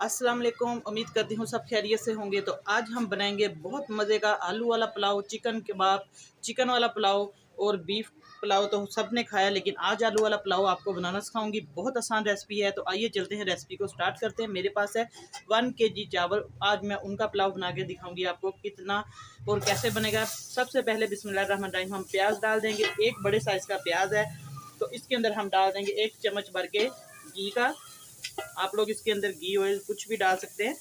अस्सलाम वालेकुम। उम्मीद करती हूँ सब खैरियत से होंगे। तो आज हम बनाएंगे बहुत मज़े का आलू वाला पुलाव, चिकन कबाब, चिकन वाला पुलाव और बीफ पुलाव तो सब ने खाया, लेकिन आज आलू वाला पुलाव आपको बनाना सिखाऊंगी। बहुत आसान रेसिपी है। तो आइए चलते हैं, रेसिपी को स्टार्ट करते हैं। मेरे पास है 1 kg चावल। आज मैं उनका पुलाव बना के दिखाऊंगी आपको कितना और कैसे बनेगा। सबसे पहले बिस्मिल्लाहिर्रहमानिर्रहीम हम प्याज डाल देंगे। एक बड़े साइज़ का प्याज है, तो इसके अंदर हम डाल देंगे 1 चम्मच भर के घी का। आप लोग इसके अंदर घी ऑयल कुछ भी डाल सकते हैं।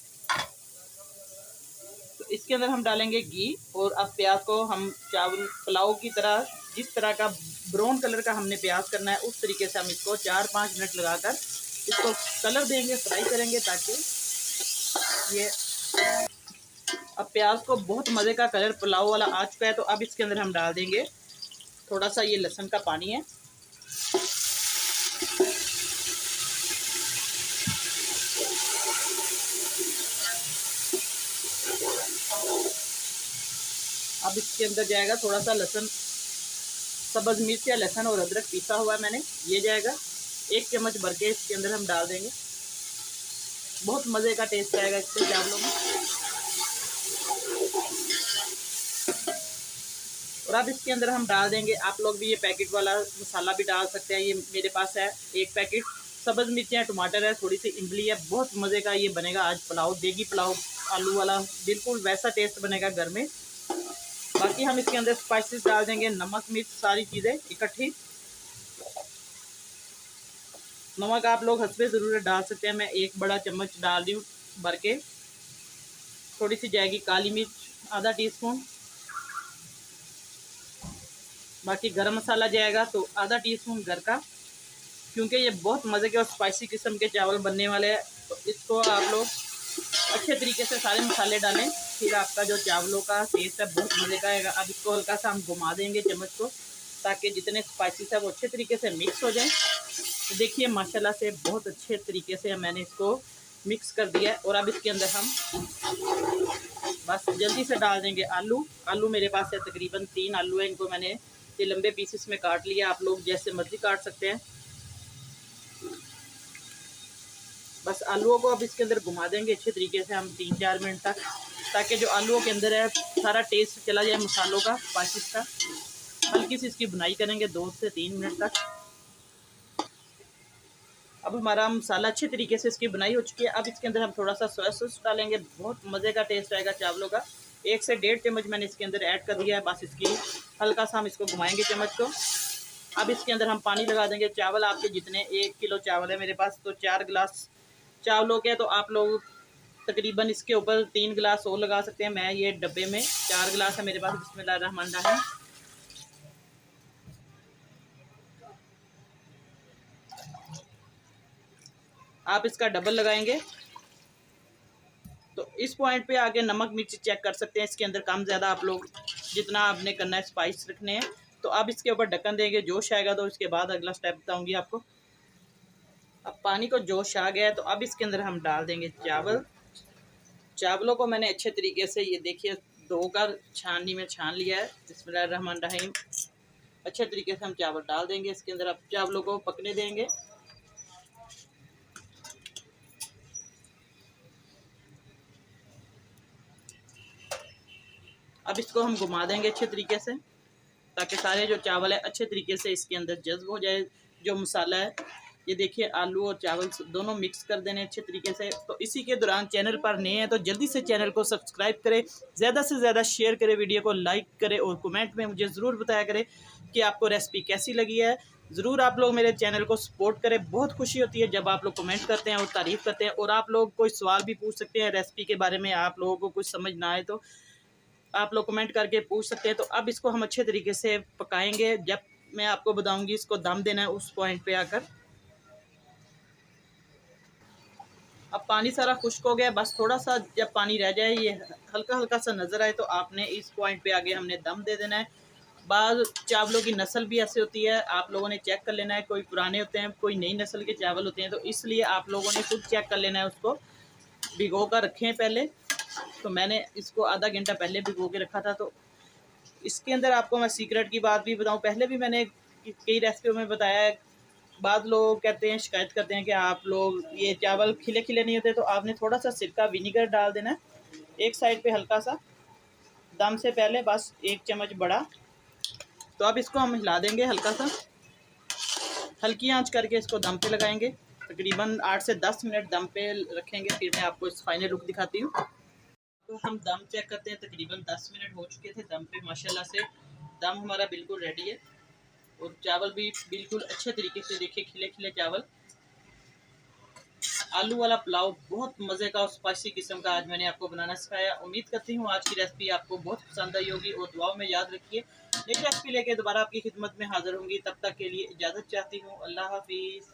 तो इसके अंदर हम डालेंगे घी। और अब प्याज को हम चावल पुलाव की तरह, जिस तरह का ब्राउन कलर का हमने प्याज करना है, उस तरीके से हम इसको 4-5 मिनट लगाकर इसको कलर देंगे, फ्राई करेंगे ताकि ये। अब प्याज को बहुत मज़े का कलर पुलाव वाला आ चुका है। तो अब इसके अंदर हम डाल देंगे थोड़ा सा ये लहसुन का पानी है। अब इसके अंदर जाएगा थोड़ा सा लहसुन, सब्ज़ मिर्च या लहसुन और अदरक पीसा हुआ मैंने, ये जाएगा 1 चम्मच भर के इसके अंदर हम डाल देंगे। बहुत मज़े का टेस्ट आएगा इससे चावलों में। और अब इसके अंदर हम डाल देंगे, आप लोग भी ये पैकेट वाला मसाला भी डाल सकते हैं। ये मेरे पास है 1 पैकेट। सब्ज़ मिर्चें, टमाटर है, थोड़ी सी इमली है। बहुत मज़े का ये बनेगा आज पुलाव, देगी पुलाव आलू वाला, बिल्कुल वैसा टेस्ट बनेगा घर में। बाकी हम इसके अंदर स्पाइसेस डाल देंगे, नमक मिर्च सारी चीज़ें इकट्ठी। नमक आप लोग हस्बे ज़रूर डाल सकते हैं। मैं 1 बड़ा चम्मच डाल रही हूँ भर के। थोड़ी सी जाएगी काली मिर्च, आधा टीस्पून। बाकी गरम मसाला जाएगा तो आधा टीस्पून घर का, क्योंकि ये बहुत मज़े के और स्पाइसी किस्म के चावल बनने वाले हैं। तो इसको आप लोग अच्छे तरीके से सारे मसाले डालें, फिर आपका जो चावलों का टेस्ट है बहुत मज़े का आएगा। अब इसको हल्का सा हम घुमा देंगे चम्मच को, ताकि जितने स्पाइसेस है वो अच्छे तरीके से मिक्स हो जाएं। तो देखिए माशाल्लाह से बहुत अच्छे तरीके से मैंने इसको मिक्स कर दिया है। और अब इसके अंदर हम बस जल्दी से डाल देंगे आलू। आलू मेरे पास है तकरीबन 3 आलू है। इनको मैंने ये लंबे पीसेस में काट लिया, आप लोग जैसे मर्जी काट सकते हैं। बस आलूओं को अब इसके अंदर घुमा देंगे अच्छे तरीके से हम 3-4 मिनट तक, ताकि जो आलूओं के अंदर है सारा टेस्ट चला जाए मसालों का, स्पाइसेस का। हल्की सी इसकी बुनाई करेंगे 2 से 3 मिनट तक। अब हमारा मसाला अच्छे तरीके से इसकी बुनाई हो चुकी है। अब इसके अंदर हम थोड़ा सा सोया सॉस डालेंगे, बहुत मज़े का टेस्ट आएगा चावलों का। 1 से 1.5 चम्मच मैंने इसके अंदर ऐड कर दिया है। बस इसकी हल्का सा हम इसको घुमाएंगे चम्मच को। अब इसके अंदर हम पानी लगा देंगे। चावल आपके जितने 1 किलो चावल है मेरे पास, तो 4 गिलास चावलों के, तो आप लोग तकरीबन इसके ऊपर 3 गिलास और लगा सकते हैं। मैं ये डब्बे में 4 गिलास है मेरे पास। बिस्मिल्लाहिर्रहमानिर्रहीम। आप इसका डबल लगाएंगे तो इस पॉइंट पे आके नमक मिर्च चेक कर सकते हैं। इसके अंदर कम ज़्यादा आप लोग जितना आपने करना है, स्पाइस रखने हैं। तो अब इसके ऊपर ढक्कन देंगे, जोश आएगा तो इसके बाद अगला स्टेप बताऊंगी आपको। अब पानी को जोश आ गया है, तो अब इसके अंदर हम डाल देंगे चावल। चावलों को मैंने अच्छे तरीके से ये देखिए धोकर छाननी में छान लिया है। बिस्मिल्लाहिर्रहमानिर्रहीम। अच्छे तरीके से हम चावल डाल देंगे इसके अंदर। अब चावलों को पकने देंगे। अब इसको हम घुमा देंगे अच्छे तरीके से, ताकि सारे जो चावल है अच्छे तरीके से इसके अंदर जज्ब हो जाए जो मसाला है। ये देखिए आलू और चावल दोनों मिक्स कर देने अच्छे तरीके से। तो इसी के दौरान चैनल पर नए हैं तो जल्दी से चैनल को सब्सक्राइब करें, ज़्यादा से ज़्यादा शेयर करें, वीडियो को लाइक करें और कमेंट में मुझे ज़रूर बताया करें कि आपको रेसिपी कैसी लगी है। ज़रूर आप लोग मेरे चैनल को सपोर्ट करें। बहुत खुशी होती है जब आप लोग कमेंट करते हैं और तारीफ़ करते हैं। और आप लोग कोई सवाल भी पूछ सकते हैं रेसिपी के बारे में, आप लोगों को कुछ समझ ना आए तो आप लोग कमेंट करके पूछ सकते हैं। तो अब इसको हम अच्छे तरीके से पकाएंगे। जब मैं आपको बताऊंगी इसको दम देना है, उस पॉइंट पे आकर। अब पानी सारा खुश्क हो गया, बस थोड़ा सा जब पानी रह जाए, ये हल्का हल्का सा नज़र आए, तो आपने इस पॉइंट पे आगे हमने दम दे देना है। बाद चावलों की नस्ल भी ऐसे होती है, आप लोगों ने चेक कर लेना है। कोई पुराने होते हैं, कोई नई नस्ल के चावल होते हैं, तो इसलिए आप लोगों ने खुद चेक कर लेना है। उसको भिगो कर रखें पहले। तो मैंने इसको आधा घंटा पहले भिगो के रखा था। तो इसके अंदर आपको मैं सीक्रेट की बात भी बताऊं, पहले भी मैंने कई रेसिपियों में बताया है बाद लोग कहते हैं, शिकायत करते हैं कि आप लोग ये चावल खिले खिले नहीं होते, तो आपने थोड़ा सा सिरका विनीगर डाल देना है एक साइड पे हल्का सा, दम से पहले बस 1 चम्मच बड़ा। तो अब इसको हम हिला देंगे हल्का सा, हल्की आंच करके इसको दम पे लगाएंगे। तकरीबन 8 से 10 मिनट दम पे रखेंगे, फिर मैं आपको इस फाइनल लुक दिखाती हूँ। तो हम दम चेक करते हैं, तकरीबन 10 मिनट हो चुके थे दम पे, माशाल्लाह से दम हमारा बिल्कुल रेडी है और चावल भी बिल्कुल अच्छे तरीके से देखिए खिले खिले चावल। आलू वाला पुलाव बहुत मज़े का और स्पाइसी किस्म का आज मैंने आपको बनाना सिखाया। उम्मीद करती हूँ आज की रेसिपी आपको बहुत पसंद आई होगी और दुआओं में याद रखिए। नेक्स्ट रेसिपी लेके दोबारा आपकी खिदमत में हाजिर होंगी, तब तक के लिए इजाज़त चाहती हूँ। अल्लाह हाफिज़।